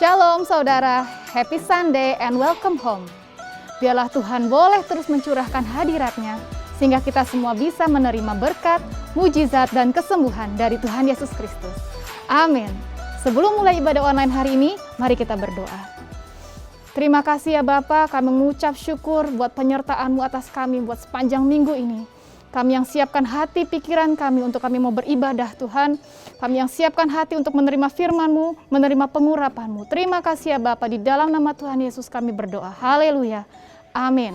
Shalom saudara, happy Sunday and welcome home. Biarlah Tuhan boleh terus mencurahkan hadirat-Nya, sehingga kita semua bisa menerima berkat, mujizat, dan kesembuhan dari Tuhan Yesus Kristus. Amin. Sebelum mulai ibadah online hari ini, mari kita berdoa. Terima kasih ya Bapa, kami mengucap syukur buat penyertaan-Mu atas kami buat sepanjang minggu ini. Kami yang siapkan hati pikiran kami untuk kami mau beribadah Tuhan. Kami yang siapkan hati untuk menerima firman-Mu, menerima pengurapan-Mu. Terima kasih ya Bapa, di dalam nama Tuhan Yesus kami berdoa. Haleluya. Amin.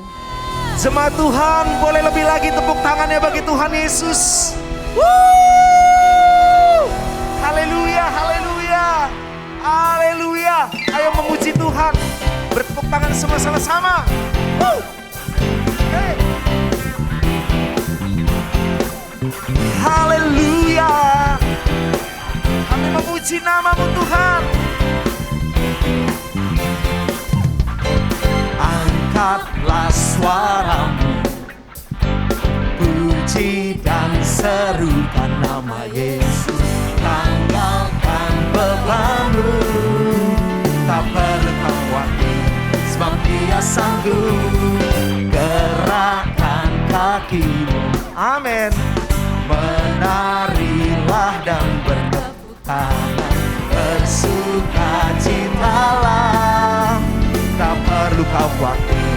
Jemaat Tuhan, boleh lebih lagi tepuk tangannya bagi Tuhan Yesus. Haleluya, haleluya, haleluya. Ayo memuji Tuhan. Bertepuk tangan semua sama-sama. Hey. Haleluya. Kami memuji nama-Mu Tuhan. Angkatlah suaramu, puji dan serukan nama Yesus. Tanggalkan bebanmu, tak perlu khawatir, sebab Dia sanggup. Gerakkan kakimu, amin. Menarilah dan bertepuk tangan, bersukacitalah, tak perlu khawatir,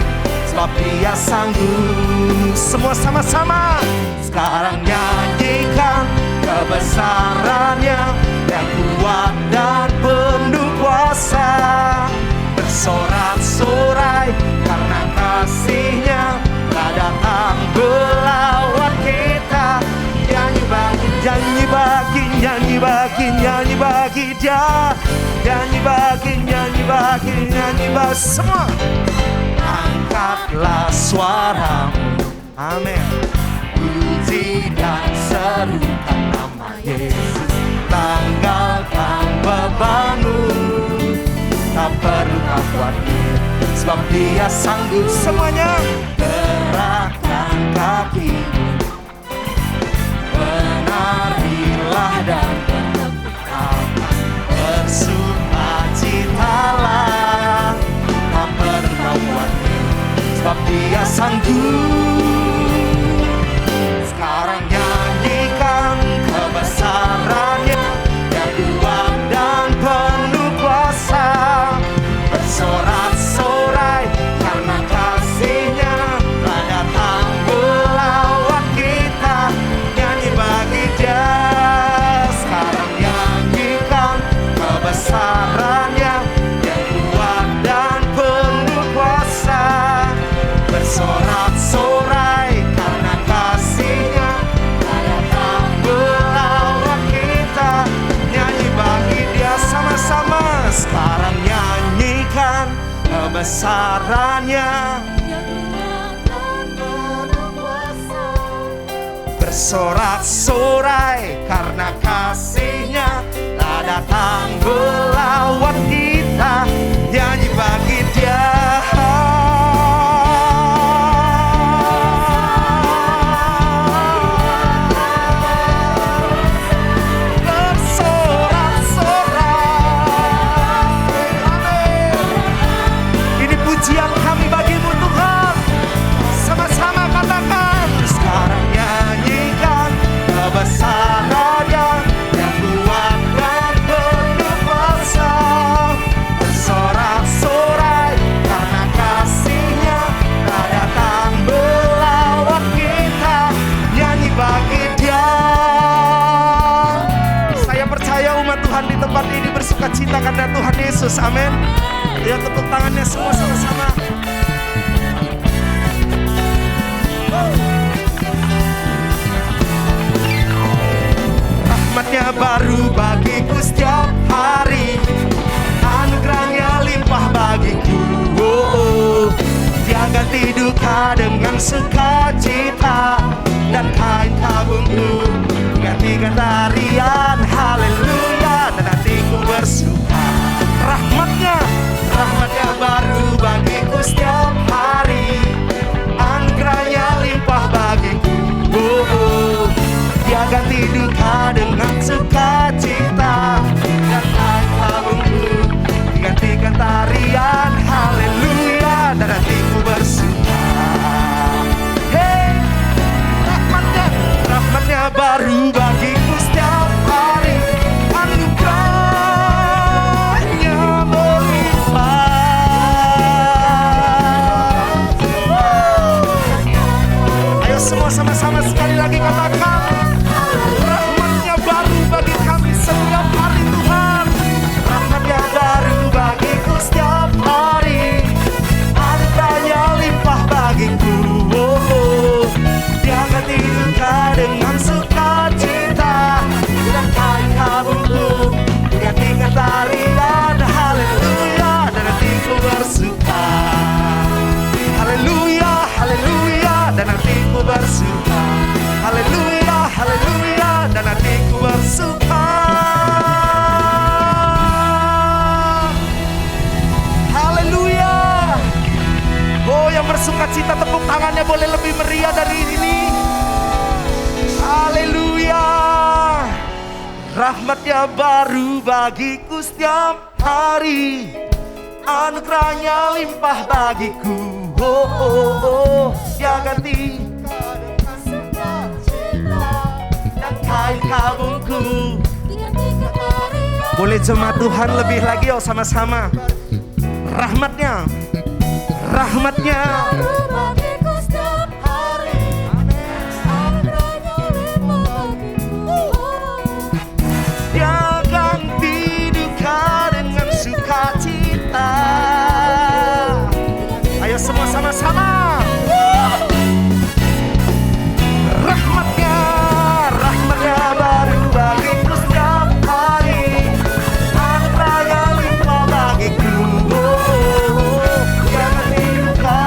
sebab Dia sanggup. Semua sama-sama sekarang nyanyikan kebesaran-Nya yang kuat dan penuh kuasa. Bersorak-sorai karena kasih-Nya telah datang melawat kita. Nyanyi bagi Dia. Nyanyi bagi semua. Angkatlah suaramu, amin. Puji dan serukan nama Yesus. Tanggalkan bebanmu, tak perlu khawatir, sebab Dia sanggup. Semuanya gerakkan kakimu, menarilah dan bertepuk tangan, bersukacitalah, tak perlu khawatir, sebab Dia sanggup. Sekarang nyanyikan kebesaran-Nya yang kuat dan penuh kuasa. Bersorak-sorai karena kasih-Nya telah datang melawat kita. Nyanyi bagi Dia. Sekarang nyanyikan kebesaran-Nya yang kuat dan penuh kuasa. Bersorak-sorai karena kasih-Nya telah datang melawat kita. Nyanyi bagi Dia sama-sama. Sekarang nyanyikan kebesaran-Nya yang kuat dan penuh kuasa. Bersorak-sorai karena kasih-Nya telah datang melawat kita. Nyanyi bagi Dia. Pujian kami bagimu Tuhan. Sama-sama katakan. Sekarang nyanyikan kebesaran-Nya yang kuat dan penuh kuasa. Bersorak-sorai karena kasih-Nya telah datang melawat kita. Nyanyi bagi Dia. Saya percaya umat Tuhan di tempat ini bersukacita karena Tuhan Yesus. Amin. Ayo tepuk tangannya semua sama-sama. Rahmat-Nya baru bagiku setiap hari, anugerah-Nya limpah bagiku. Dia ganti duka dengan sukacita, dan kain tabungku gantikan tarian. Haleluya, dan hatiku bersuka. Rahmat-Nya baru bagiku setiap hari, anugerah-Nya limpah bagiku. Dia ganti duka dengan sukacita, dan kain tabungku diganti dan hatiku bersuka. Haleluya, haleluya, dan hatiku bersuka. Haleluya. Oh, yang bersuka cita tepuk tangannya boleh lebih meriah dari ini. Haleluya. Rahmatnya baru bagiku setiap hari, anugerahnya limpah bagiku. Oh, oh, oh, dia ganti dan kain kabungku. Boleh jemaat Tuhan lebih lagi yuk sama-sama. Rahmatnya, rahmatnya dia ganti duka dengan sukacita. Ayo semua sama-sama. Rahmatnya, rahmatnya baru bagiku setiap hari, anugerahnya limpah bagiku. Dia ganti duka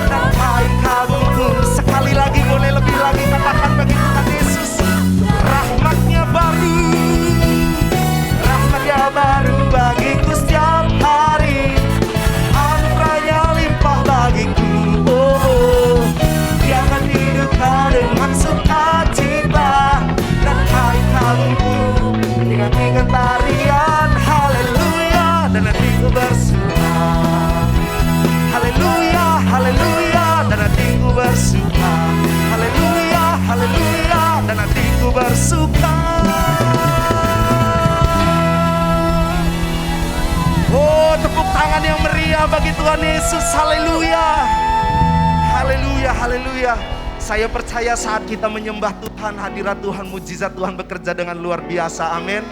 dan kain kabungku. Sekali lagi boleh lebih lagi katakan bagi Tuhan Yesus. Rahmatnya baru, rahmatnya baru bagiku setiap hari, anugerahnya limpah bagiku. Oh, oh. Dia akan hidupkan dengan sukacita dan kain kabungku dengan tarian haleluya, dan hatiku bersuka. Haleluya, haleluya, dan hatiku bersuka. Haleluya, haleluya, dan hatiku bersuka. Oh, tepuk tangan yang meriah bagi Tuhan Yesus. Haleluya. Haleluya, haleluya. Saya percaya saat kita menyembah Tuhan, hadirat Tuhan, mujizat Tuhan bekerja dengan luar biasa. Amin.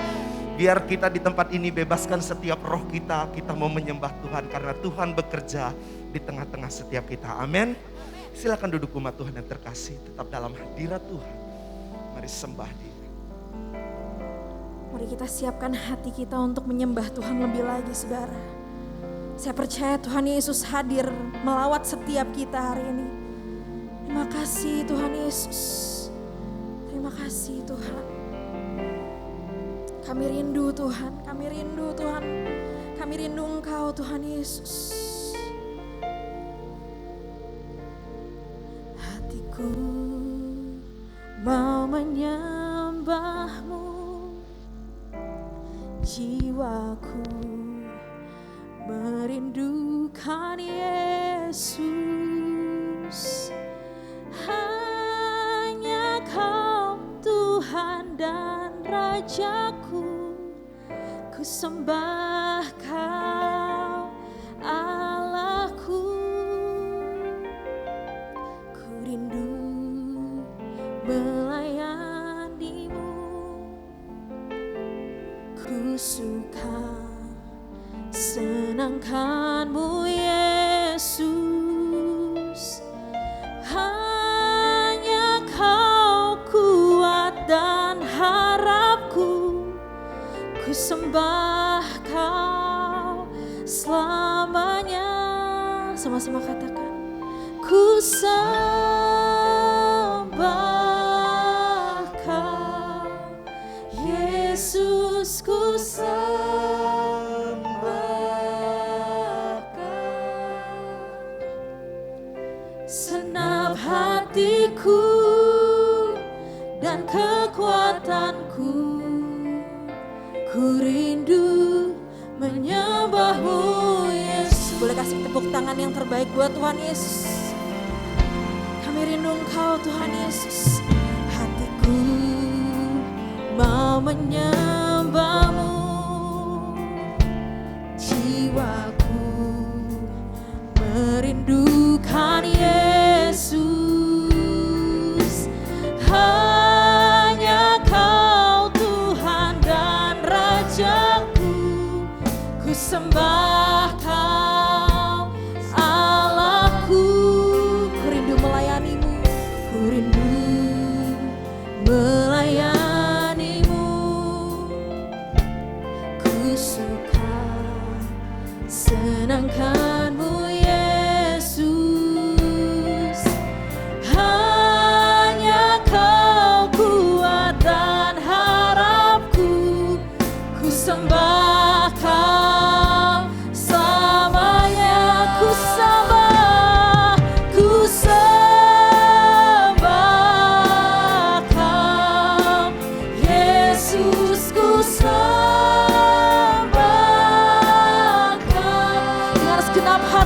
Biar kita di tempat ini bebaskan setiap roh kita. Kita mau menyembah Tuhan karena Tuhan bekerja di tengah-tengah setiap kita. Amin. Silakan duduk umat Tuhan yang terkasih. Tetap dalam hadirat Tuhan. Mari sembah Dia. Mari kita siapkan hati kita untuk menyembah Tuhan lebih lagi, saudara. Saya percaya Tuhan Yesus hadir melawat setiap kita hari ini. Terima kasih Tuhan Yesus. Terima kasih Tuhan. Kami rindu Tuhan, kami rindu Tuhan. Kami rindu Engkau Tuhan Yesus. Hatiku mau menyembah-Mu, jiwaku merindukan Yesus. Hanya Kau Tuhan dan Rajaku, ku sembah Kau Allahku. Ku rindu melayani-Mu, ku suka senangkan-Mu Yesus. Hanya Kau kuat dan harapku, ku sembah Kau selamanya. Sama-sama katakan, ku sembah Kau Yesus, ku sembah Kau. Senap hatiku dan kekuatanku, ku rindu menyembah-Mu Yesus. Boleh kasih tepuk tangan yang terbaik buat Tuhan Yesus. Kami rindu Engkau Tuhan Yesus. Hatiku mau menyembah-Mu, jiwaku merindukan Yesus. Hanya Kau Tuhan dan Rajaku, ku sembah Kau Allahku. Ku rindu melayani-Mu, ku rindu melayani-Mu. Ku suka senangkan-Mu Yesus.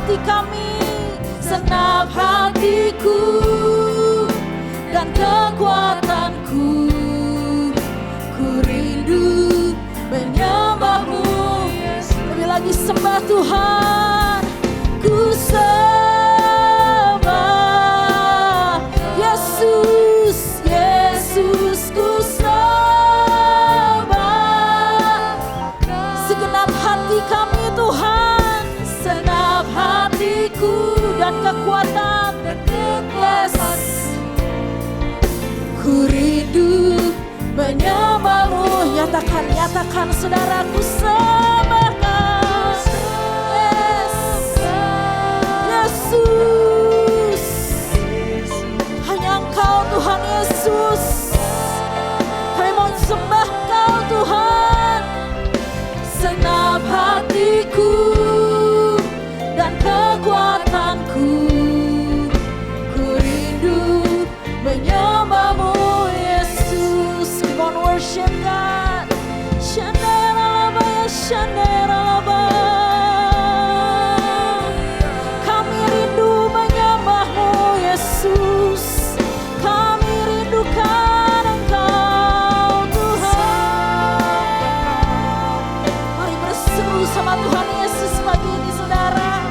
hati kami, senap hatiku dan kekuatanku. Ku rindu menyembahmu. Lebih lagi sembah Tuhan. Ku sembah Yesus, Yesus ku sembah. Segenap hati kami Tuhan, senap hatiku dan kekuatan. Yes. Ku rindu menyembahmu. Nyatakan saudaraku, sembahkan. Yes. Yesus, hanya Engkau Tuhan Yesus. Kami mau sembah Engkau Tuhan. Senap hatiku dan kekuatanku. Ku rindu menyembahmu Yesus. Come on, worship God. Shandarabaya, Shandarabaya. Kami rindu menyembahmu Yesus. Kami rindukan Engkau Tuhan. Mari berseru sama Tuhan Yesus pagi ini saudara.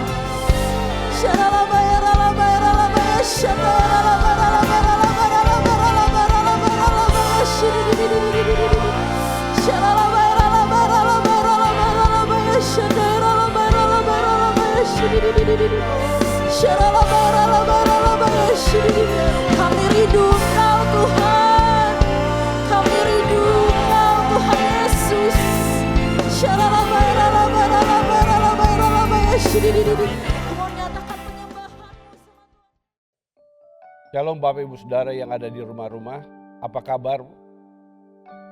Shandarabaya, Ralabaya, Ralabaya, Shandarabaya, Ralabaya, Ralabaya, Ralabaya, Ralabaya, Shandarabaya, Ralabaya, Ralabaya, Ralabaya, Ralabaya, Shandarabaya, Ralabaya, Ralabaya, Shandarabaya, Ralabaya, Ralabaya, kami rindu Engkau Tuhan. Kami rindu Engkau Tuhan Yesus. Shandarabaya, Ralabaya, Ralabaya, Ralabaya, Ralabaya, mau nyatakan penyembahan. Shalom Bapak Ibu Saudara yang ada di rumah-rumah, apa kabar?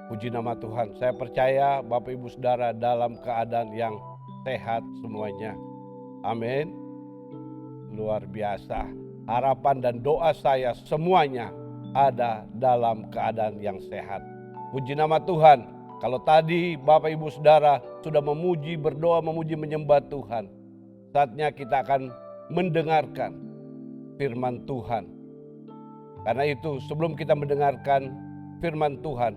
Puji nama Tuhan, saya percaya Bapak Ibu Saudara dalam keadaan yang sehat semuanya. Amin. Luar biasa, harapan dan doa saya semuanya ada dalam keadaan yang sehat. Puji nama Tuhan, kalau tadi Bapak Ibu Saudara sudah memuji, berdoa, memuji, menyembah Tuhan, saatnya kita akan mendengarkan firman Tuhan. Karena itu sebelum kita mendengarkan firman Tuhan,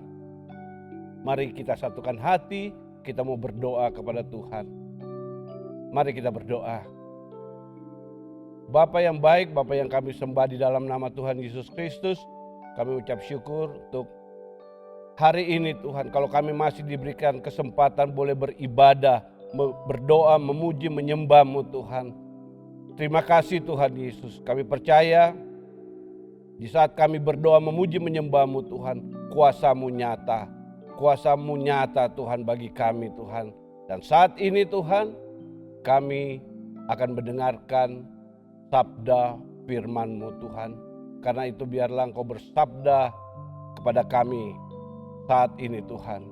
mari kita satukan hati, kita mau berdoa kepada Tuhan. Mari kita berdoa. Bapa yang baik, Bapa yang kami sembah di dalam nama Tuhan Yesus Kristus, kami ucap syukur untuk hari ini Tuhan. Kalau kami masih diberikan kesempatan boleh beribadah, berdoa, memuji, menyembah-Mu Tuhan. Terima kasih Tuhan Yesus, kami percaya di saat kami berdoa, memuji, menyembah-Mu Tuhan, kuasa-Mu nyata. Kuasa-Mu nyata Tuhan bagi kami Tuhan. Dan saat ini Tuhan, kami akan mendengarkan sabda firman-Mu Tuhan. Karena itu biarlah Engkau bersabda kepada kami saat ini Tuhan.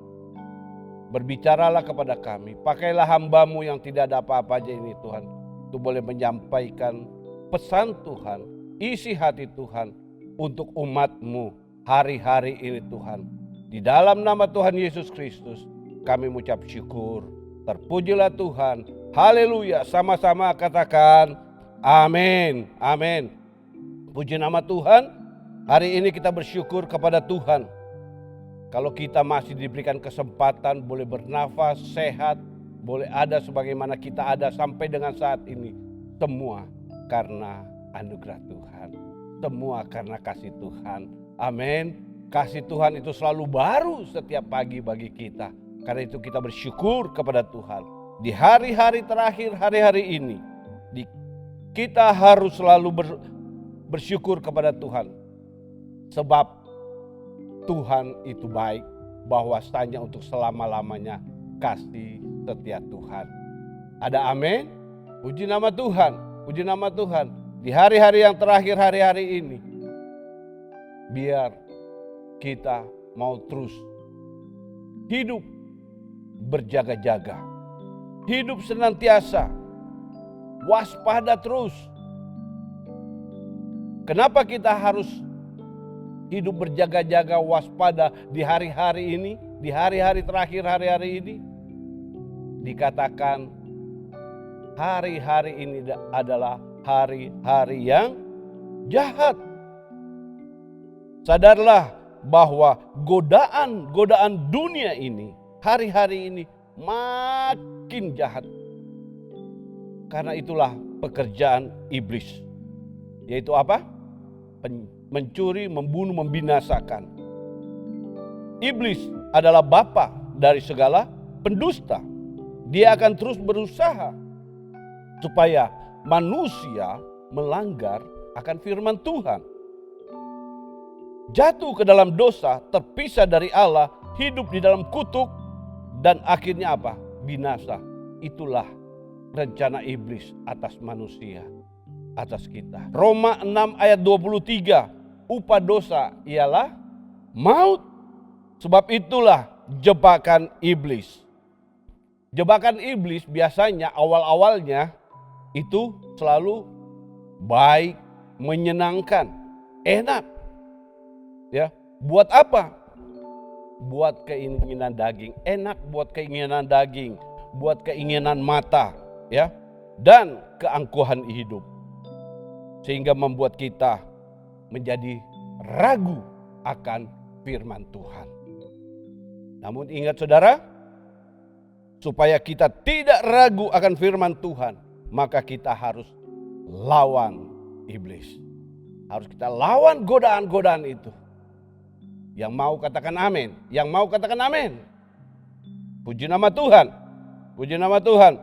Berbicaralah kepada kami, pakailah hamba-Mu yang tidak ada apa-apa aja ini Tuhan. Itu boleh menyampaikan pesan Tuhan, isi hati Tuhan untuk umat-Mu hari-hari ini Tuhan. Di dalam nama Tuhan Yesus Kristus kami mengucap syukur. Terpujilah Tuhan. Haleluya. Sama-sama katakan amin. Amin. Puji nama Tuhan. Hari ini kita bersyukur kepada Tuhan. Kalau kita masih diberikan kesempatan boleh bernafas, sehat, boleh ada sebagaimana kita ada sampai dengan saat ini. Semua karena anugerah Tuhan. Semua karena kasih Tuhan. Amin. Kasih Tuhan itu selalu baru setiap pagi bagi kita. Karena itu kita bersyukur kepada Tuhan. Di hari-hari terakhir, hari-hari ini, kita harus selalu bersyukur kepada Tuhan. Sebab Tuhan itu baik, bahwasanya untuk selama-lamanya kasih setia Tuhan. Ada amin? Puji nama Tuhan, puji nama Tuhan. Di hari-hari yang terakhir, hari-hari ini, biar kita mau terus hidup berjaga-jaga, hidup senantiasa, waspada terus. Kenapa kita harus hidup berjaga-jaga, waspada di hari-hari ini, di hari-hari terakhir, hari-hari ini? Dikatakan hari-hari ini adalah hari-hari yang jahat. Sadarlah bahwa godaan dunia ini, hari-hari ini makin jahat. Karena itulah pekerjaan iblis. Yaitu apa? Mencuri, membunuh, membinasakan. Iblis adalah bapa dari segala pendusta. Dia akan terus berusaha supaya manusia melanggar akan firman Tuhan. Jatuh ke dalam dosa, terpisah dari Allah, hidup di dalam kutuk, dan akhirnya apa? Binasa. Itulah rencana iblis atas manusia, atas kita. Roma 6 ayat 23, upah dosa ialah maut. Sebab itulah jebakan iblis. Jebakan iblis biasanya awal-awalnya itu selalu baik, menyenangkan, enak. Ya, buat apa? Buat keinginan daging, enak buat keinginan daging, buat keinginan mata, ya, dan keangkuhan hidup. Sehingga membuat kita menjadi ragu akan firman Tuhan. Namun ingat saudara, supaya kita tidak ragu akan firman Tuhan, maka kita harus lawan iblis. Harus kita lawan godaan-godaan itu. Yang mau katakan amin, yang mau katakan amin. Puji nama Tuhan, puji nama Tuhan.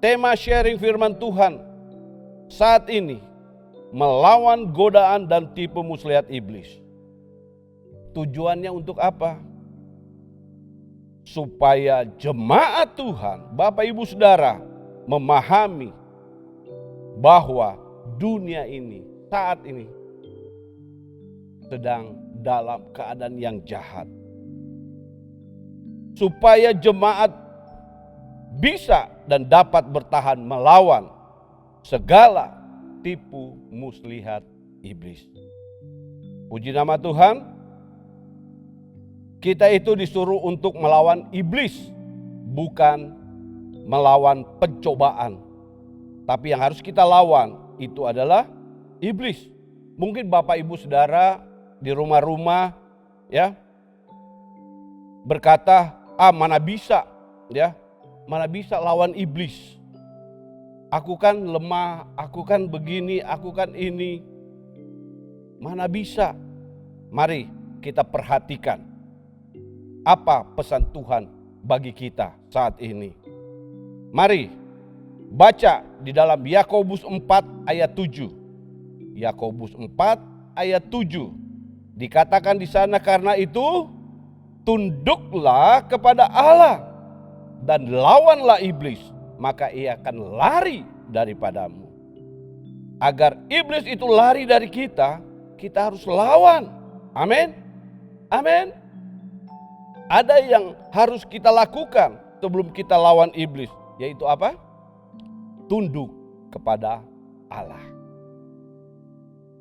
Tema sharing firman Tuhan saat ini, melawan godaan dan tipu muslihat iblis. Tujuannya untuk apa? Supaya jemaat Tuhan, Bapak Ibu Saudara, memahami bahwa dunia ini saat ini sedang dalam keadaan yang jahat. Supaya jemaat bisa dan dapat bertahan melawan segala tipu muslihat iblis. Puji nama Tuhan, kita itu disuruh untuk melawan iblis, bukan melawan pencobaan. Tapi yang harus kita lawan itu adalah iblis. Mungkin Bapak Ibu Saudara di rumah-rumah ya berkata, mana bisa ya, mana bisa lawan iblis. Aku kan lemah, aku kan begini, aku kan ini. Mana bisa? Mari kita perhatikan apa pesan Tuhan bagi kita saat ini. Mari baca di dalam Yakobus 4 ayat 7. Yakobus 4 ayat 7. Dikatakan di sana, karena itu tunduklah kepada Allah dan lawanlah iblis, maka ia akan lari daripadamu. Agar iblis itu lari dari kita, kita harus lawan. Amin. Amin. Ada yang harus kita lakukan sebelum kita lawan iblis, yaitu apa? Tunduk kepada Allah.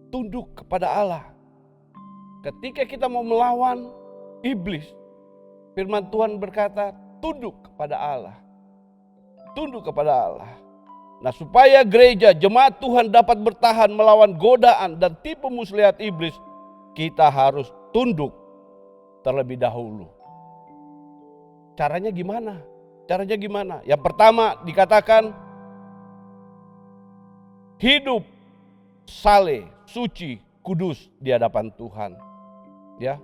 Tunduk kepada Allah. Ketika kita mau melawan iblis, firman Tuhan berkata, tunduk kepada Allah. Tunduk kepada Allah. Nah, supaya gereja, jemaat Tuhan dapat bertahan melawan godaan dan tipu muslihat iblis, kita harus tunduk terlebih dahulu. Caranya gimana? Caranya gimana? Yang pertama dikatakan, hidup saleh, suci, kudus di hadapan Tuhan. Ya,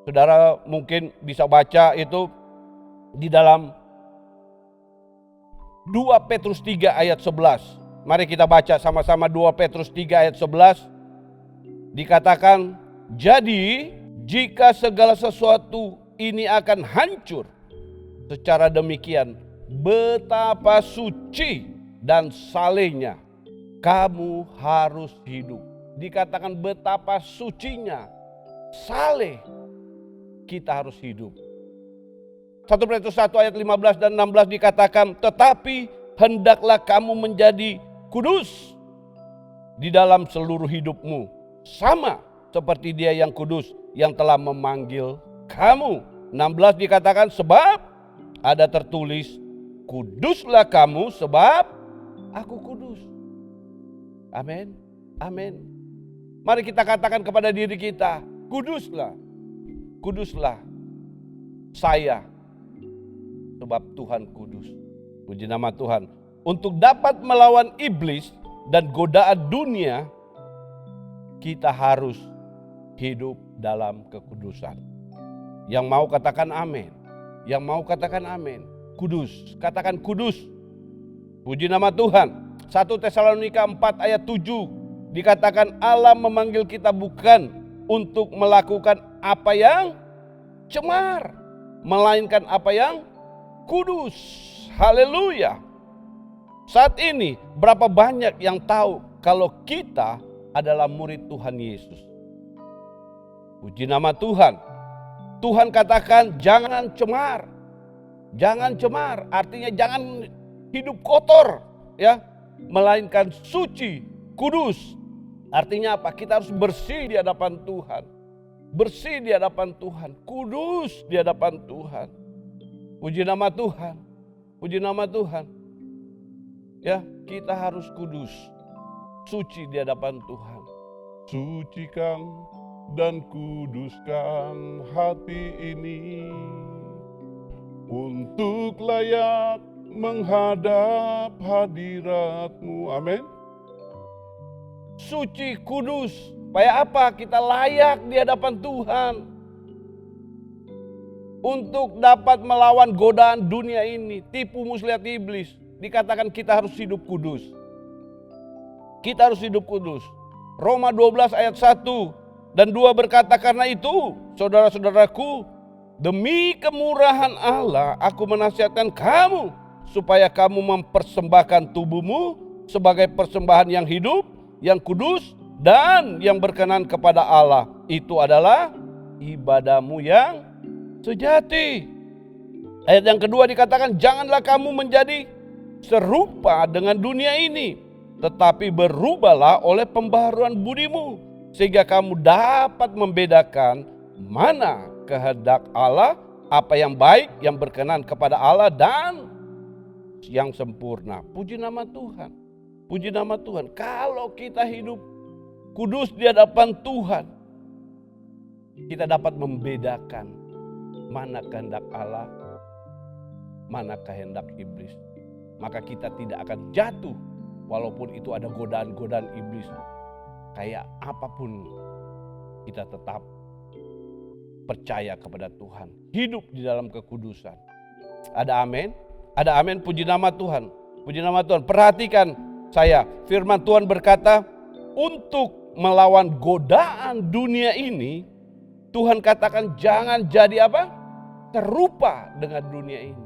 saudara mungkin bisa baca itu di dalam 2 Petrus 3 ayat 11. Mari kita baca sama-sama 2 Petrus 3 ayat 11. Dikatakan, jadi jika segala sesuatu ini akan hancur, secara demikian betapa suci dan salehnya kamu harus hidup. Dikatakan betapa sucinya, saleh kita harus hidup. 1 Petrus 1 ayat 15 dan 16 dikatakan, tetapi hendaklah kamu menjadi kudus di dalam seluruh hidupmu, sama seperti Dia yang kudus yang telah memanggil kamu. 16 dikatakan, sebab ada tertulis, kuduslah kamu sebab aku kudus. Amin. Amin. Mari kita katakan kepada diri kita, kuduslah. Kuduslah saya sebab Tuhan kudus. Puji nama Tuhan. Untuk dapat melawan iblis dan godaan dunia, kita harus hidup dalam kekudusan. Yang mau katakan amin. Yang mau katakan amin. Kudus, katakan kudus. Puji nama Tuhan. 1 Tesalonika 4 ayat 7 dikatakan Allah memanggil kita bukan untuk melakukan apa yang cemar, melainkan apa yang kudus. Haleluya. Saat ini berapa banyak yang tahu kalau kita adalah murid Tuhan Yesus? Puji nama Tuhan. Tuhan katakan jangan cemar. Jangan cemar, artinya jangan hidup kotor, ya, melainkan suci, kudus. Artinya apa? Kita harus bersih di hadapan Tuhan. Bersih di hadapan Tuhan, kudus di hadapan Tuhan. Puji nama Tuhan. Puji nama Tuhan. Ya, kita harus kudus, suci di hadapan Tuhan. Sucikan dan kuduskan hati ini untuk layak menghadap hadirat-Mu. Amin. Suci, kudus. Supaya apa? Kita layak di hadapan Tuhan. Untuk dapat melawan godaan dunia ini, tipu muslihat iblis. Dikatakan kita harus hidup kudus. Kita harus hidup kudus. Roma 12 ayat 1 dan 2 berkata, karena itu saudara-saudaraku, demi kemurahan Allah aku menasihatkan kamu supaya kamu mempersembahkan tubuhmu sebagai persembahan yang hidup, yang kudus dan yang berkenan kepada Allah. Itu adalah ibadahmu yang sejati. Ayat yang kedua dikatakan janganlah kamu menjadi serupa dengan dunia ini, tetapi berubahlah oleh pembaharuan budimu, sehingga kamu dapat membedakan mana kehendak Allah, apa yang baik, yang berkenan kepada Allah dan yang sempurna. Puji nama Tuhan. Puji nama Tuhan. Kalau kita hidup kudus di hadapan Tuhan, kita dapat membedakan mana kehendak Allah, mana kehendak iblis. Maka kita tidak akan jatuh walaupun itu ada godaan-godaan iblis. Kayak apapun kita tetap percaya kepada Tuhan. Hidup di dalam kekudusan. Ada amin? Ada amin, puji nama Tuhan. Puji nama Tuhan. Perhatikan saya, firman Tuhan berkata, untuk melawan godaan dunia ini, Tuhan katakan jangan jadi apa? Serupa dengan dunia ini.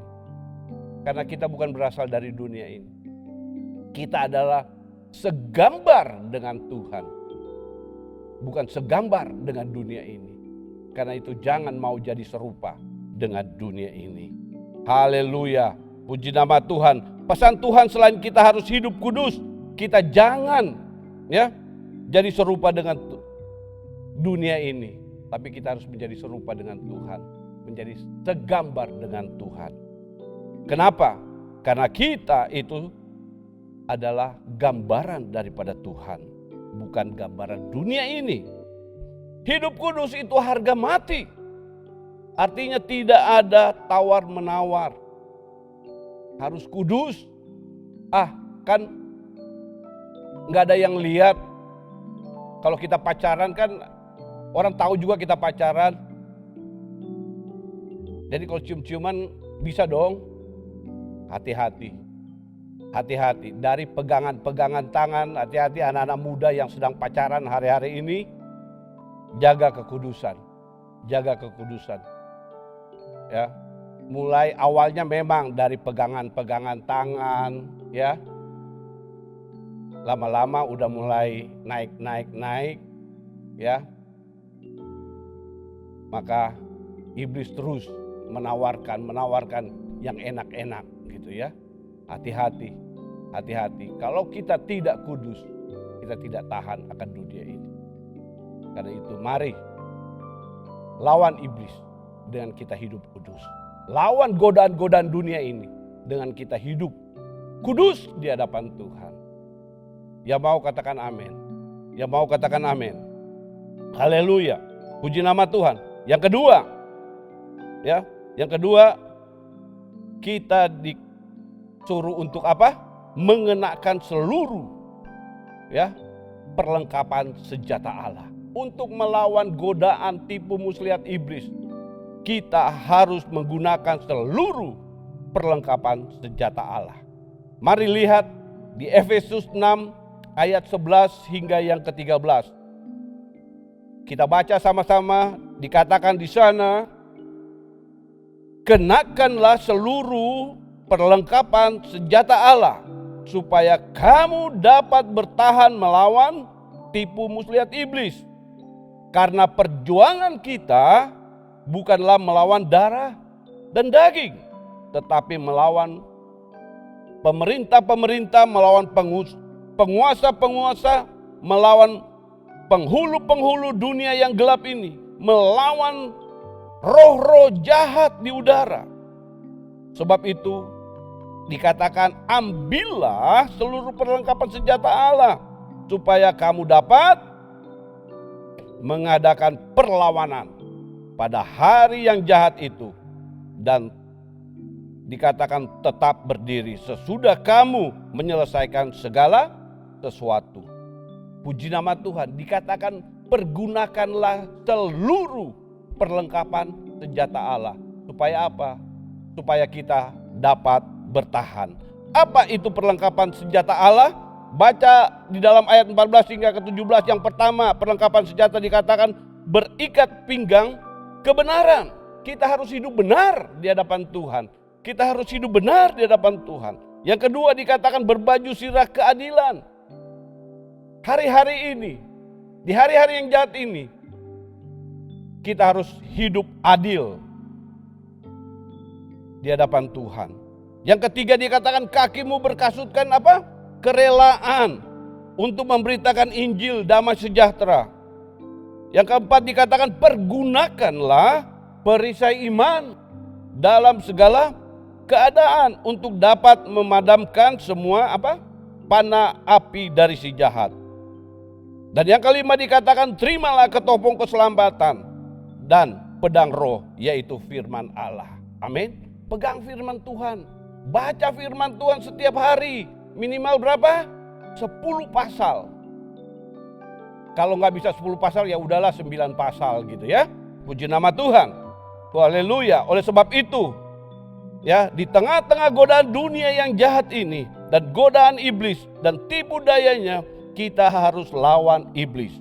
Karena kita bukan berasal dari dunia ini. Kita adalah segambar dengan Tuhan. Bukan segambar dengan dunia ini. Karena itu jangan mau jadi serupa dengan dunia ini. Haleluya. Puji nama Tuhan. Pesan Tuhan selain kita harus hidup kudus, kita jangan ya jadi serupa dengan dunia ini. Tapi kita harus menjadi serupa dengan Tuhan. Menjadi segambar dengan Tuhan. Kenapa? Karena kita itu adalah gambaran daripada Tuhan, bukan gambaran dunia ini. Hidup kudus itu harga mati. Artinya tidak ada tawar-menawar. Harus kudus. Kan nggak ada yang lihat. Kalau kita pacaran kan orang tahu juga kita pacaran. Jadi kalau cium-ciuman bisa dong. Hati-hati. Hati-hati dari pegangan-pegangan tangan, hati-hati anak-anak muda yang sedang pacaran hari-hari ini. Jaga kekudusan. Jaga kekudusan. Ya. Mulai awalnya memang dari pegangan-pegangan tangan, ya. Lama-lama udah mulai naik, ya. Maka iblis terus menawarkan yang enak-enak gitu ya. Hati-hati. Hati-hati. Kalau kita tidak kudus, kita tidak tahan akan dunia ini. Karena itu mari lawan iblis dengan kita hidup kudus. Lawan godaan-godaan dunia ini dengan kita hidup kudus di hadapan Tuhan. Yang mau katakan amin. Yang mau katakan amin. Haleluya. Puji nama Tuhan. Yang kedua, ya, yang kedua kita disuruh untuk apa? Mengenakan seluruh, ya, perlengkapan senjata Allah untuk melawan godaan, tipu muslihat iblis. Kita harus menggunakan seluruh perlengkapan senjata Allah. Mari lihat di Efesus 6 ayat 11 hingga yang ke-13. Kita baca sama-sama, dikatakan di sana, kenakanlah seluruh perlengkapan senjata Allah supaya kamu dapat bertahan melawan tipu muslihat iblis. Karena perjuangan kita bukanlah melawan darah dan daging, tetapi melawan pemerintah-pemerintah, melawan penguasa-penguasa, melawan penghulu-penghulu dunia yang gelap ini, melawan roh-roh jahat di udara. Sebab itu dikatakan ambillah seluruh perlengkapan senjata Allah supaya kamu dapat mengadakan perlawanan pada hari yang jahat itu, dan dikatakan tetap berdiri sesudah kamu menyelesaikan segala sesuatu. Puji nama Tuhan, dikatakan pergunakanlah seluruh perlengkapan senjata Allah. Supaya apa? Supaya kita dapat bertahan. Apa itu perlengkapan senjata Allah? Baca di dalam ayat 14 hingga ke-17. Yang pertama, perlengkapan senjata dikatakan berikat pinggang kebenaran. Kita harus hidup benar di hadapan Tuhan. Kita harus hidup benar di hadapan Tuhan. Yang kedua dikatakan berbaju sirah keadilan. Hari-hari ini, di hari-hari yang jahat ini, kita harus hidup adil di hadapan Tuhan. Yang ketiga dikatakan kakimu berkasutkan apa? Kerelaan untuk memberitakan Injil damai sejahtera. Yang keempat dikatakan pergunakanlah perisai iman dalam segala keadaan untuk dapat memadamkan semua apa? Panah api dari si jahat. Dan yang kelima dikatakan terimalah ketopong keselamatan dan pedang roh, yaitu firman Allah. Amin. Pegang firman Tuhan. Baca firman Tuhan setiap hari. Minimal berapa? 10 pasal. Kalau nggak bisa 10 pasal ya udahlah 9 pasal gitu ya. Puji nama Tuhan. Haleluya. Oleh sebab itu, ya, di tengah-tengah godaan dunia yang jahat ini dan godaan iblis dan tipu dayanya, kita harus lawan iblis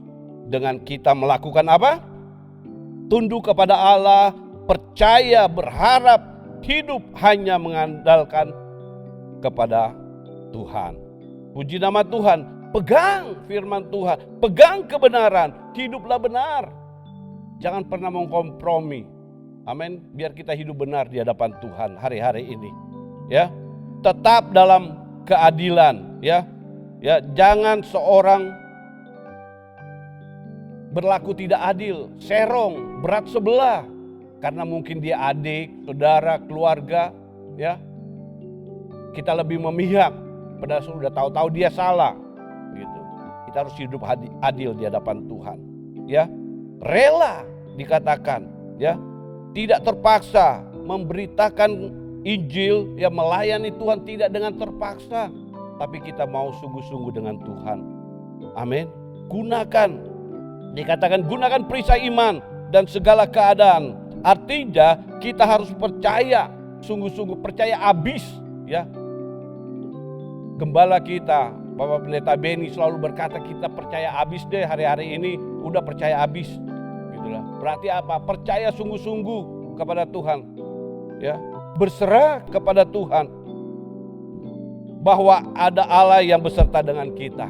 dengan kita melakukan apa? Tunduk kepada Allah, percaya, berharap, hidup hanya mengandalkan kepada Tuhan. Puji nama Tuhan. Pegang firman Tuhan, pegang kebenaran, hiduplah benar. Jangan pernah mengkompromi. Amin. Biar kita hidup benar di hadapan Tuhan hari-hari ini. Ya, tetap dalam keadilan. Ya, jangan seorang berlaku tidak adil, serong, berat sebelah, karena mungkin dia adik, saudara, keluarga. Ya, kita lebih memihak, padahal sudah tahu-tahu dia salah. Gitu. Kita harus hidup adil di hadapan Tuhan. Ya, rela dikatakan. Ya. Tidak terpaksa memberitakan Injil, ya, melayani Tuhan tidak dengan terpaksa, tapi kita mau sungguh-sungguh dengan Tuhan. Amin. Gunakan, dikatakan gunakan perisai iman dan segala keadaan. Artinya kita harus percaya, sungguh-sungguh percaya habis, ya. Gembala kita, Bapak Pendeta Beni selalu berkata kita percaya habis deh hari-hari ini, udah percaya habis. Berarti apa? Percaya sungguh-sungguh kepada Tuhan, ya, berserah kepada Tuhan bahwa ada Allah yang beserta dengan kita.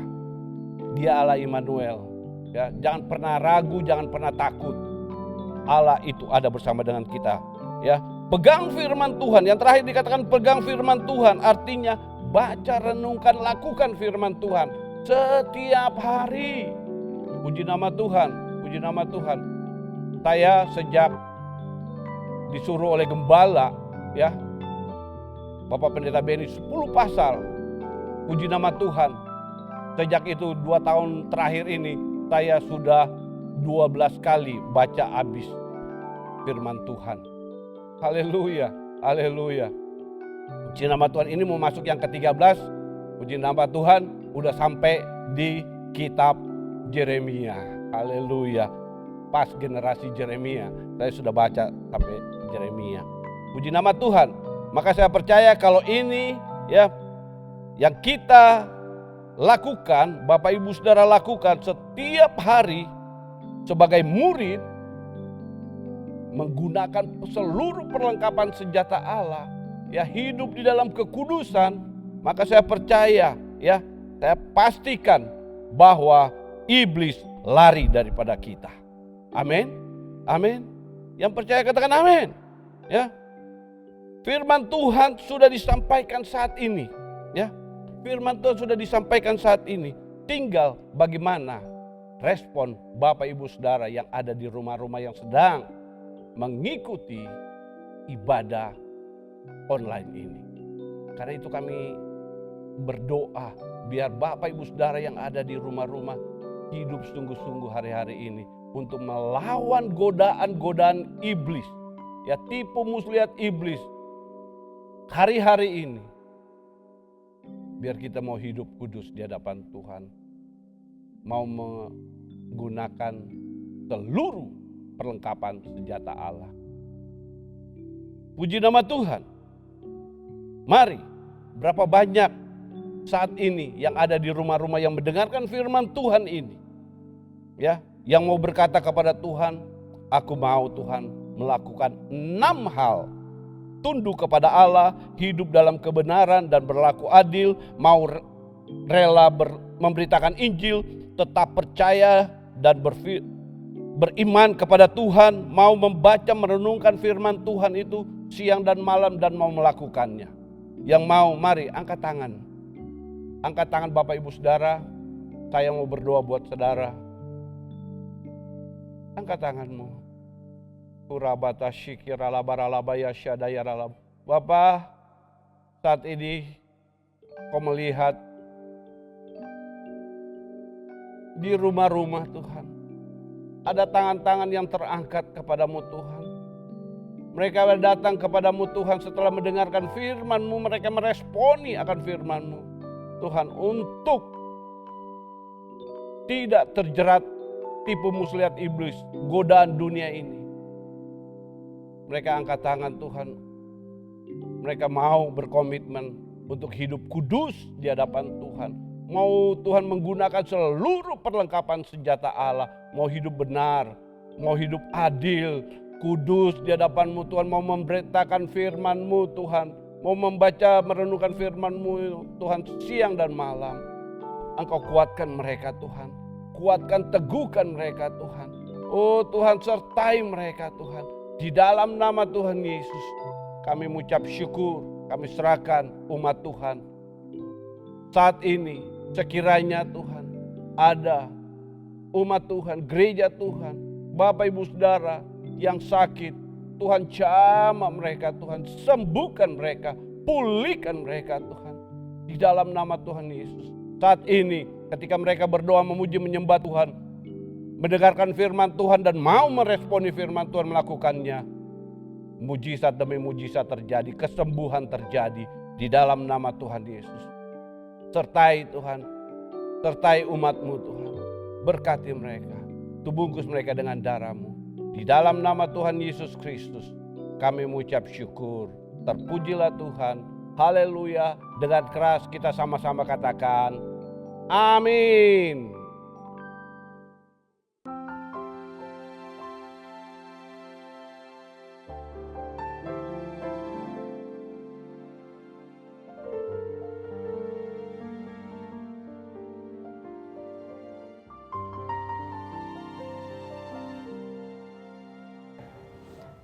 Dia Allah Immanuel. Ya, jangan pernah ragu, jangan pernah takut. Allah itu ada bersama dengan kita. Ya, pegang firman Tuhan. Yang terakhir dikatakan pegang firman Tuhan, artinya baca, renungkan, lakukan firman Tuhan setiap hari. Puji nama Tuhan, puji nama Tuhan. Saya sejak disuruh oleh gembala, ya, Bapak Pendeta Beni 10 pasal. Puji nama Tuhan. Sejak itu 2 tahun terakhir ini saya sudah 12 kali baca habis firman Tuhan. Haleluya, haleluya. Puji nama Tuhan, ini mau masuk yang ke-13. Puji nama Tuhan, udah sampai di kitab Yeremia. Haleluya. Pas generasi Yeremia, saya sudah baca sampai Yeremia. Puji nama Tuhan. Maka saya percaya kalau ini ya yang kita lakukan, Bapak Ibu Saudara lakukan setiap hari sebagai murid, menggunakan seluruh perlengkapan senjata Allah, ya hidup di dalam kekudusan, maka saya percaya ya, saya pastikan bahwa iblis lari daripada kita. Amin. Amin. Yang percaya katakan amin. Ya. Firman Tuhan sudah disampaikan saat ini, ya. Firman Tuhan sudah disampaikan saat ini. Tinggal bagaimana respon Bapak Ibu Saudara yang ada di rumah-rumah yang sedang mengikuti ibadah online ini. Karena itu kami berdoa biar Bapak Ibu Saudara yang ada di rumah-rumah hidup sungguh-sungguh hari-hari ini untuk melawan godaan-godaan iblis, ya tipu muslihat iblis hari-hari ini. Biar kita mau hidup kudus di hadapan Tuhan, mau menggunakan seluruh perlengkapan senjata Allah. Puji nama Tuhan. Mari, berapa banyak saat ini yang ada di rumah-rumah yang mendengarkan firman Tuhan ini, ya, yang mau berkata kepada Tuhan, aku mau Tuhan melakukan 6 hal. Tunduk kepada Allah, hidup dalam kebenaran dan berlaku adil, mau rela memberitakan Injil, tetap percaya dan beriman kepada Tuhan, mau membaca merenungkan firman Tuhan itu siang dan malam dan mau melakukannya. Yang mau, mari angkat tangan. Angkat tangan Bapak Ibu Saudara, saya mau berdoa buat saudara. Angkat tanganmu. Bapak, saat ini kau melihat di rumah-rumah Tuhan, ada tangan-tangan yang terangkat kepadamu Tuhan. Mereka datang kepadamu Tuhan setelah mendengarkan firman-Mu, mereka meresponi akan firman-Mu Tuhan untuk tidak terjerat tipu muslihat iblis, godaan dunia ini. Mereka angkat tangan Tuhan. Mereka mau berkomitmen untuk hidup kudus di hadapan Tuhan. Mau Tuhan menggunakan seluruh perlengkapan senjata Allah. Mau hidup benar, mau hidup adil, kudus di hadapan-Mu Tuhan. Mau memberitakan firman-Mu Tuhan. Mau membaca merenungkan firman-Mu Tuhan siang dan malam. Engkau kuatkan mereka Tuhan. Kuatkan, teguhkan mereka Tuhan. Oh Tuhan, sertai mereka Tuhan. Di dalam nama Tuhan Yesus, kami mengucap syukur, kami serahkan umat Tuhan. Saat ini, sekiranya Tuhan, ada umat Tuhan, gereja Tuhan, Bapak Ibu Saudara yang sakit, Tuhan jamah mereka Tuhan, sembuhkan mereka, pulihkan mereka Tuhan. Di dalam nama Tuhan Yesus. Saat ini, ketika mereka berdoa memuji menyembah Tuhan, mendengarkan firman Tuhan dan mau meresponi firman Tuhan melakukannya, mujizat demi mujizat terjadi, kesembuhan terjadi di dalam nama Tuhan Yesus. Sertai Tuhan, sertai umat-Mu Tuhan, berkati mereka, tubungkus mereka dengan darah-Mu. Di dalam nama Tuhan Yesus Kristus, kami mengucap syukur, terpujilah Tuhan, haleluya. Dengan keras kita sama-sama katakan, amin.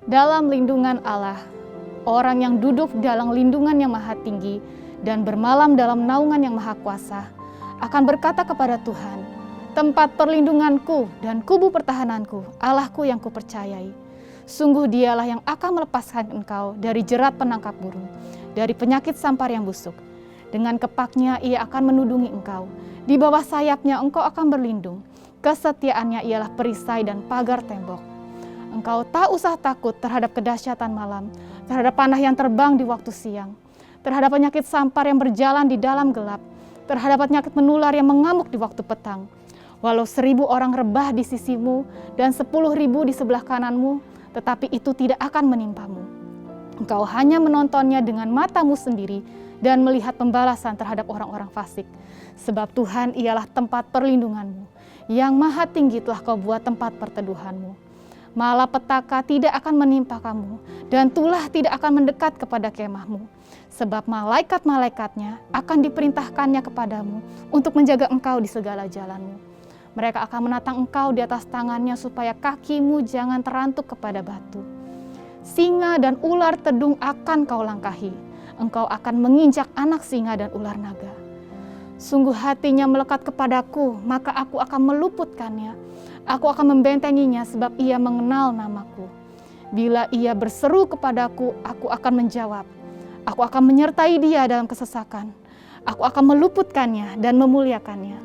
Dalam lindungan Allah, orang yang duduk dalam lindungan yang maha tinggi dan bermalam dalam naungan yang maha kuasa, akan berkata kepada Tuhan, tempat perlindunganku dan kubu pertahananku, Allahku yang kupercayai. Sungguh dialah yang akan melepaskan engkau dari jerat penangkap burung, dari penyakit sampar yang busuk. Dengan kepaknya ia akan menudungi engkau. Di bawah sayapnya engkau akan berlindung. Kesetiaannya ialah perisai dan pagar tembok. Engkau tak usah takut terhadap kedahsyatan malam, terhadap panah yang terbang di waktu siang, terhadap penyakit sampar yang berjalan di dalam gelap, terhadap penyakit menular yang mengamuk di waktu petang. Walau 1000 orang rebah di sisimu dan 10.000 di sebelah kananmu, tetapi itu tidak akan menimpamu. Engkau hanya menontonnya dengan matamu sendiri dan melihat pembalasan terhadap orang-orang fasik. Sebab Tuhan ialah tempat perlindunganmu, yang maha tinggi telah kau buat tempat perteduhanmu. Malapetaka tidak akan menimpa kamu, dan tulah tidak akan mendekat kepada kemahmu. Sebab malaikat-malaikatnya akan diperintahkannya kepadamu untuk menjaga engkau di segala jalanmu. Mereka akan menatang engkau di atas tangannya supaya kakimu jangan terantuk kepada batu. Singa dan ular tedung akan kau langkahi. Engkau akan menginjak anak singa dan ular naga. Sungguh hatinya melekat kepadaku, maka aku akan meluputkannya. Aku akan membentenginya sebab ia mengenal namaku. Bila ia berseru kepadaku, aku akan menjawab. Aku akan menyertai dia dalam kesesakan. Aku akan meluputkannya dan memuliakannya.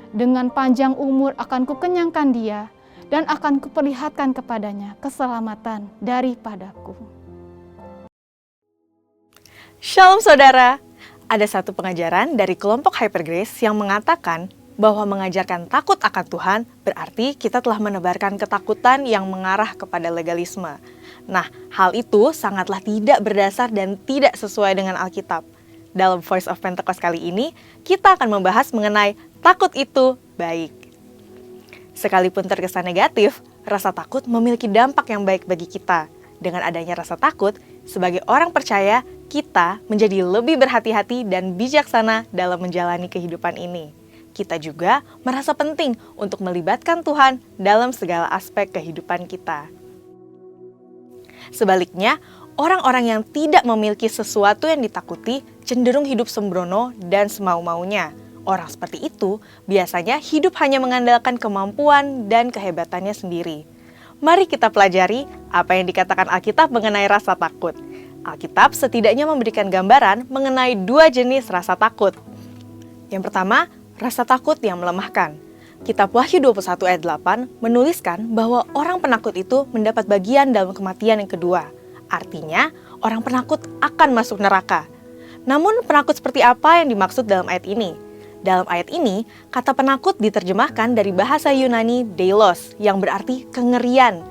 Dengan panjang umur akan kukenyangkan dia dan akan kuperlihatkan kepadanya keselamatan daripadaku. Shalom saudara, ada satu pengajaran dari kelompok Hyper Grace yang mengatakan bahwa mengajarkan takut akan Tuhan berarti kita telah menebarkan ketakutan yang mengarah kepada legalisme. Nah, hal itu sangatlah tidak berdasar dan tidak sesuai dengan Alkitab. Dalam Voice of Pentecost kali ini, kita akan membahas mengenai takut itu baik. Sekalipun terkesan negatif, rasa takut memiliki dampak yang baik bagi kita. Dengan adanya rasa takut, sebagai orang percaya, kita menjadi lebih berhati-hati dan bijaksana dalam menjalani kehidupan ini. Kita juga merasa penting untuk melibatkan Tuhan dalam segala aspek kehidupan kita. Sebaliknya, orang-orang yang tidak memiliki sesuatu yang ditakuti cenderung hidup sembrono dan semau-maunya. Orang seperti itu biasanya hidup hanya mengandalkan kemampuan dan kehebatannya sendiri. Mari kita pelajari apa yang dikatakan Alkitab mengenai rasa takut. Alkitab setidaknya memberikan gambaran mengenai 2 jenis rasa takut. Yang pertama, rasa takut yang melemahkan. Kitab Wahyu 21 ayat 8 menuliskan bahwa orang penakut itu mendapat bagian dalam kematian yang kedua. Artinya, orang penakut akan masuk neraka. Namun, penakut seperti apa yang dimaksud dalam ayat ini? Dalam ayat ini, kata penakut diterjemahkan dari bahasa Yunani deilos, yang berarti kengerian.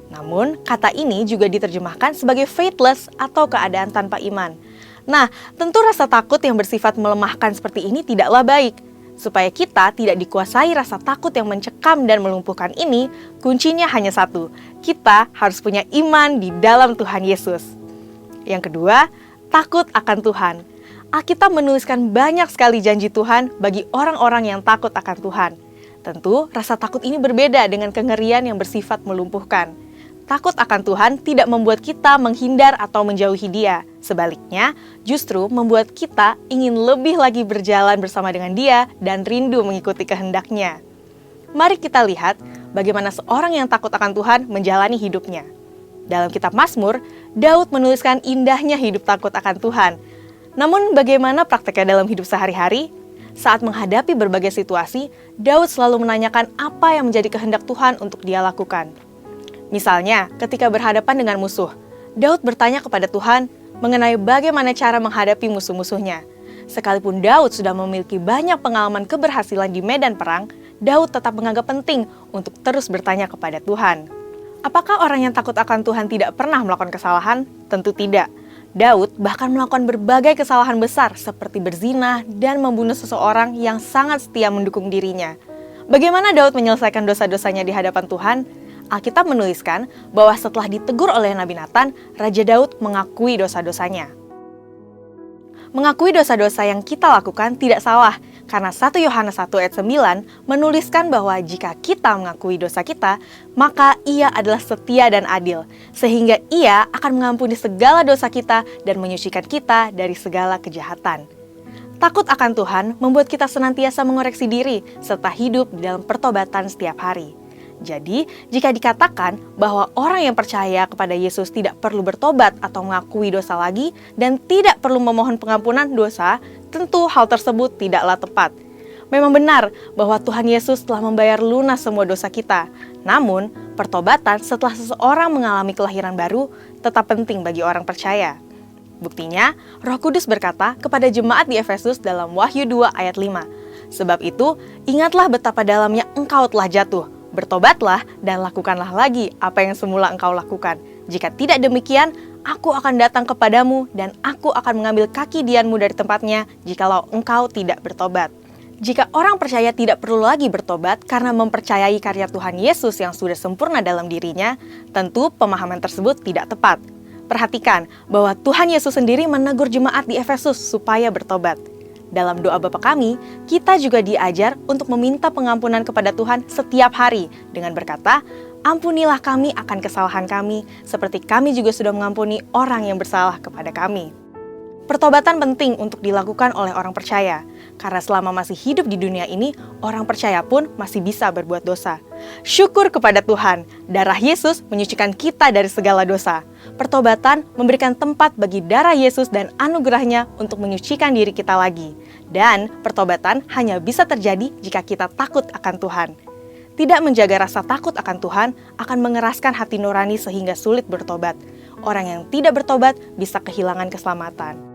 Namun, kata ini juga diterjemahkan sebagai faithless atau keadaan tanpa iman. Nah, tentu rasa takut yang bersifat melemahkan seperti ini tidaklah baik. Supaya kita tidak dikuasai rasa takut yang mencekam dan melumpuhkan ini, kuncinya hanya satu. Kita harus punya iman di dalam Tuhan Yesus. Yang kedua, takut akan Tuhan. Alkitab menuliskan banyak sekali janji Tuhan bagi orang-orang yang takut akan Tuhan. Tentu, rasa takut ini berbeda dengan kengerian yang bersifat melumpuhkan. Takut akan Tuhan tidak membuat kita menghindar atau menjauhi Dia. Sebaliknya, justru membuat kita ingin lebih lagi berjalan bersama dengan Dia dan rindu mengikuti kehendak-Nya. Mari kita lihat bagaimana seorang yang takut akan Tuhan menjalani hidupnya. Dalam kitab Mazmur, Daud menuliskan indahnya hidup takut akan Tuhan. Namun bagaimana prakteknya dalam hidup sehari-hari? Saat menghadapi berbagai situasi, Daud selalu menanyakan apa yang menjadi kehendak Tuhan untuk dia lakukan. Misalnya, ketika berhadapan dengan musuh, Daud bertanya kepada Tuhan mengenai bagaimana cara menghadapi musuh-musuhnya. Sekalipun Daud sudah memiliki banyak pengalaman keberhasilan di medan perang, Daud tetap menganggap penting untuk terus bertanya kepada Tuhan. Apakah orang yang takut akan Tuhan tidak pernah melakukan kesalahan? Tentu tidak. Daud bahkan melakukan berbagai kesalahan besar seperti berzina dan membunuh seseorang yang sangat setia mendukung dirinya. Bagaimana Daud menyelesaikan dosa-dosanya di hadapan Tuhan? Alkitab menuliskan bahwa setelah ditegur oleh Nabi Nathan, Raja Daud mengakui dosa-dosanya. Mengakui dosa-dosa yang kita lakukan tidak salah, karena 1 Yohanes 1 ayat 9 menuliskan bahwa jika kita mengakui dosa kita, maka Ia adalah setia dan adil, sehingga Ia akan mengampuni segala dosa kita dan menyucikan kita dari segala kejahatan. Takut akan Tuhan membuat kita senantiasa mengoreksi diri, serta hidup di dalam pertobatan setiap hari. Jadi, jika dikatakan bahwa orang yang percaya kepada Yesus tidak perlu bertobat atau mengakui dosa lagi dan tidak perlu memohon pengampunan dosa, tentu hal tersebut tidaklah tepat. Memang benar bahwa Tuhan Yesus telah membayar lunas semua dosa kita. Namun, pertobatan setelah seseorang mengalami kelahiran baru tetap penting bagi orang percaya. Buktinya, Roh Kudus berkata kepada jemaat di Efesus dalam Wahyu 2 ayat 5, "Sebab itu, ingatlah betapa dalamnya engkau telah jatuh. Bertobatlah dan lakukanlah lagi apa yang semula engkau lakukan. Jika tidak demikian, aku akan datang kepadamu dan aku akan mengambil kaki dianmu dari tempatnya jikalau engkau tidak bertobat." Jika orang percaya tidak perlu lagi bertobat karena mempercayai karya Tuhan Yesus yang sudah sempurna dalam dirinya, tentu pemahaman tersebut tidak tepat. Perhatikan bahwa Tuhan Yesus sendiri menegur jemaat di Efesus supaya bertobat. Dalam doa Bapa kami, kita juga diajar untuk meminta pengampunan kepada Tuhan setiap hari dengan berkata, "Ampunilah kami akan kesalahan kami, seperti kami juga sudah mengampuni orang yang bersalah kepada kami." Pertobatan penting untuk dilakukan oleh orang percaya, karena selama masih hidup di dunia ini, orang percaya pun masih bisa berbuat dosa. Syukur kepada Tuhan, darah Yesus menyucikan kita dari segala dosa. Pertobatan memberikan tempat bagi darah Yesus dan anugerahnya untuk menyucikan diri kita lagi. Dan pertobatan hanya bisa terjadi jika kita takut akan Tuhan. Tidak menjaga rasa takut akan Tuhan akan mengeraskan hati nurani sehingga sulit bertobat. Orang yang tidak bertobat bisa kehilangan keselamatan.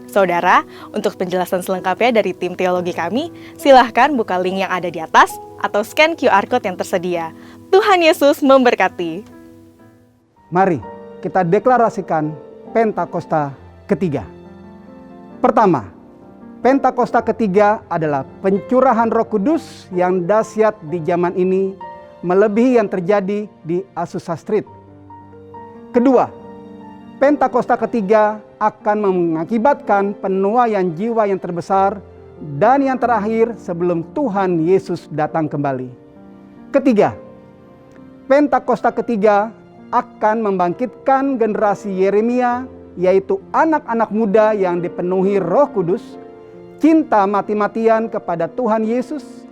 Saudara, untuk penjelasan selengkapnya dari tim teologi kami, silahkan buka link yang ada di atas atau scan QR Code yang tersedia. Tuhan Yesus memberkati. Mari kita deklarasikan Pentakosta ketiga. Pertama, Pentakosta ketiga adalah pencurahan Roh Kudus yang dahsyat di zaman ini, melebihi yang terjadi di Azusa Street. Kedua, Pentakosta ketiga akan mengakibatkan penuaian jiwa yang terbesar dan yang terakhir sebelum Tuhan Yesus datang kembali. Ketiga, Pentakosta ketiga akan membangkitkan generasi Yeremia, yaitu anak-anak muda yang dipenuhi Roh Kudus, cinta mati-matian kepada Tuhan Yesus,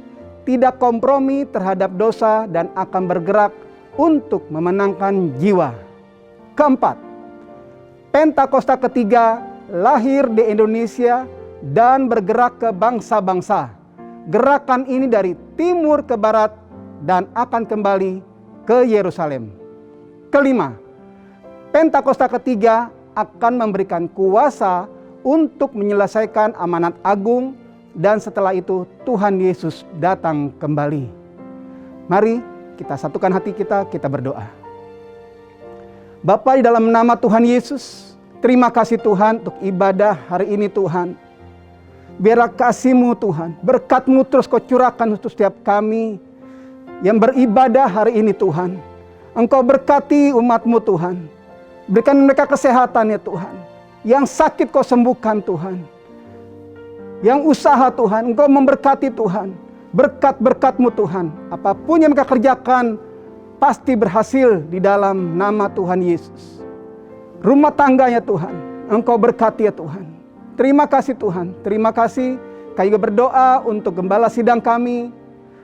tidak kompromi terhadap dosa dan akan bergerak untuk memenangkan jiwa. Keempat, Pentakosta ketiga lahir di Indonesia dan bergerak ke bangsa-bangsa. Gerakan ini dari timur ke barat dan akan kembali ke Yerusalem. Kelima, Pentakosta ketiga akan memberikan kuasa untuk menyelesaikan amanat agung dan setelah itu Tuhan Yesus datang kembali. Mari kita satukan hati kita berdoa. Bapa, di dalam nama Tuhan Yesus, terima kasih Tuhan untuk ibadah hari ini Tuhan. Biarlah kasih-Mu Tuhan, berkat-Mu terus Kau curahkan untuk setiap kami yang beribadah hari ini Tuhan. Engkau berkati umat-Mu Tuhan. Berikan mereka kesehatan ya Tuhan. Yang sakit Kau sembuhkan Tuhan. Yang usaha Tuhan, Engkau memberkati Tuhan. Berkat-berkat-Mu Tuhan. Apapun yang mereka kerjakan, pasti berhasil di dalam nama Tuhan Yesus. Rumah tangganya Tuhan, Engkau berkati ya Tuhan. Terima kasih Tuhan, terima kasih. Kami juga berdoa untuk gembala sidang kami,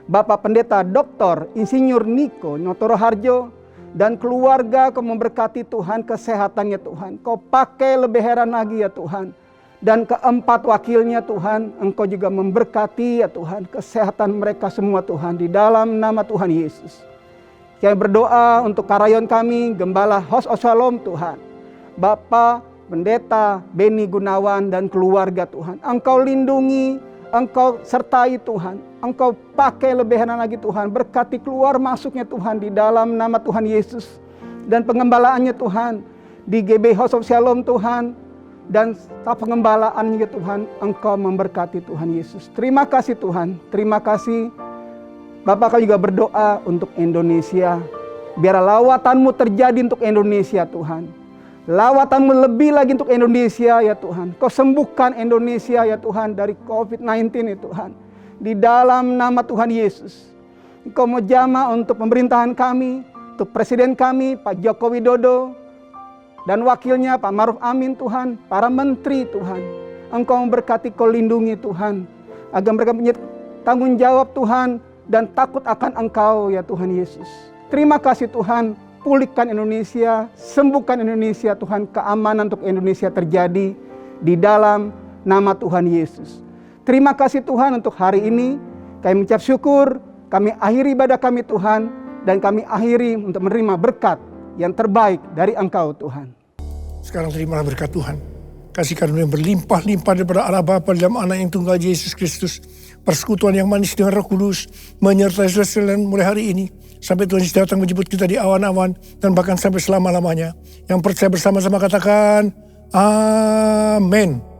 Bapak Pendeta Dr. Insinyur Niko Nyotoro Harjo, dan keluarga. Kau memberkati Tuhan kesehatannya Tuhan. Kau pakai lebih heran lagi ya Tuhan. Dan keempat wakilnya Tuhan, Engkau juga memberkati ya Tuhan kesehatan mereka semua Tuhan di dalam nama Tuhan Yesus. Kami berdoa untuk karayon kami, Gembala Host of Shalom Tuhan. Bapak Pendeta Beni Gunawan dan keluarga Tuhan. Engkau lindungi, Engkau sertai Tuhan. Engkau pakai lebihan lagi Tuhan. Berkati keluar masuknya Tuhan di dalam nama Tuhan Yesus. Dan pengembalaannya Tuhan di GB House of Shalom Tuhan. Dan pengembalaannya Tuhan, Engkau memberkati Tuhan Yesus. Terima kasih Tuhan, terima kasih. Bapak, kau juga berdoa untuk Indonesia. Biar lawatan-Mu terjadi untuk Indonesia Tuhan. Lawatan-Mu lebih lagi untuk Indonesia ya Tuhan. Kau sembuhkan Indonesia ya Tuhan dari COVID-19 ya Tuhan. Di dalam nama Tuhan Yesus. Engkau mau jamah untuk pemerintahan kami, untuk Presiden kami Pak Joko Widodo, dan wakilnya Pak Maruf Amin Tuhan, para menteri Tuhan. Engkau memberkati, Kau lindungi Tuhan. Agar mereka punya tanggung jawab Tuhan dan takut akan Engkau ya Tuhan Yesus. Terima kasih Tuhan, pulihkan Indonesia, sembuhkan Indonesia Tuhan, keamanan untuk Indonesia terjadi di dalam nama Tuhan Yesus. Terima kasih Tuhan untuk hari ini, kami mengucap syukur, kami akhiri ibadah kami Tuhan, dan kami akhiri untuk menerima berkat yang terbaik dari Engkau Tuhan. Sekarang terimalah berkat Tuhan. Kasih karunia yang berlimpah-limpah daripada Allah Bapa dalam Anak yang tunggal Yesus Kristus. Persekutuan yang manis dengan Roh Kudus menyertai saudara mulai hari ini. Sampai Tuhan Yesus datang menjemput kita di awan-awan dan bahkan sampai selama-lamanya. Yang percaya bersama-sama katakan, Amin.